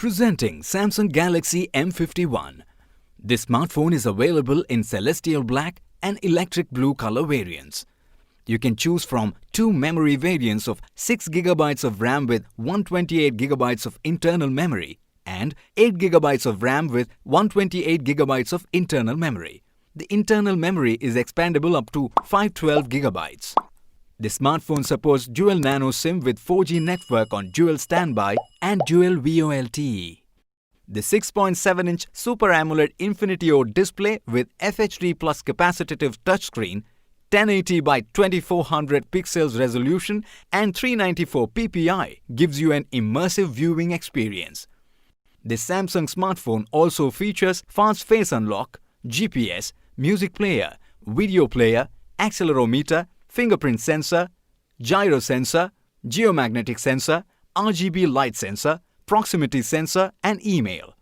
Presenting Samsung Galaxy M51. This smartphone is available in celestial black and electric blue color variants. You can choose from two memory variants of 6GB of RAM with 128GB of internal memory and 8GB of RAM with 128GB of internal memory. The internal memory is expandable up to 512GB. The smartphone supports dual nano SIM with 4G network on dual standby and dual VoLTE. The 6.7-inch Super AMOLED Infinity O display with FHD plus capacitive touchscreen, 1080 by 2400 pixels resolution and 394 ppi gives you an immersive viewing experience. This Samsung smartphone also features fast face unlock, GPS, music player, video player, accelerometer, fingerprint sensor, gyro sensor, geomagnetic sensor, RGB light sensor, proximity sensor and email.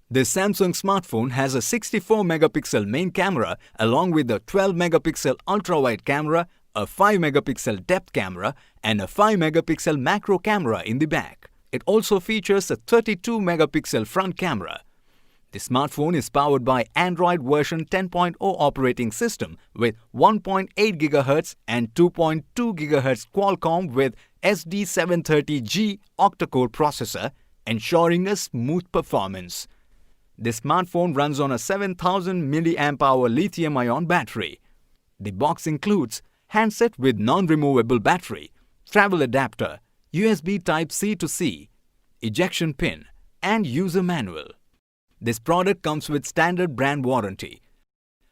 This Samsung smartphone has a 64-megapixel main camera along with a 12-megapixel ultra-wide camera, a 5-megapixel depth camera and a 5-megapixel macro camera in the back. It also features a 32-megapixel front camera. The smartphone is powered by Android version 10.0 operating system with 1.8 GHz and 2.2 GHz Qualcomm with SD730G octa-core processor, ensuring a smooth performance. This smartphone runs on a 7000 mAh lithium-ion battery. The box includes handset with non-removable battery, travel adapter, USB Type-C to C, ejection pin and user manual. This product comes with standard brand warranty.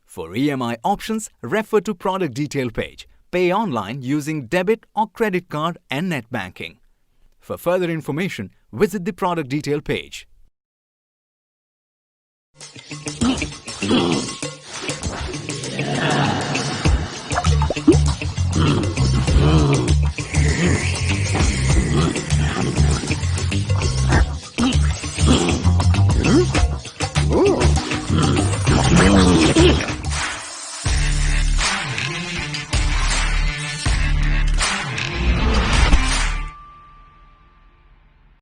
For EMI options, refer to product detail page. Pay online using debit or credit card and net banking. For further information, visit the product detail page.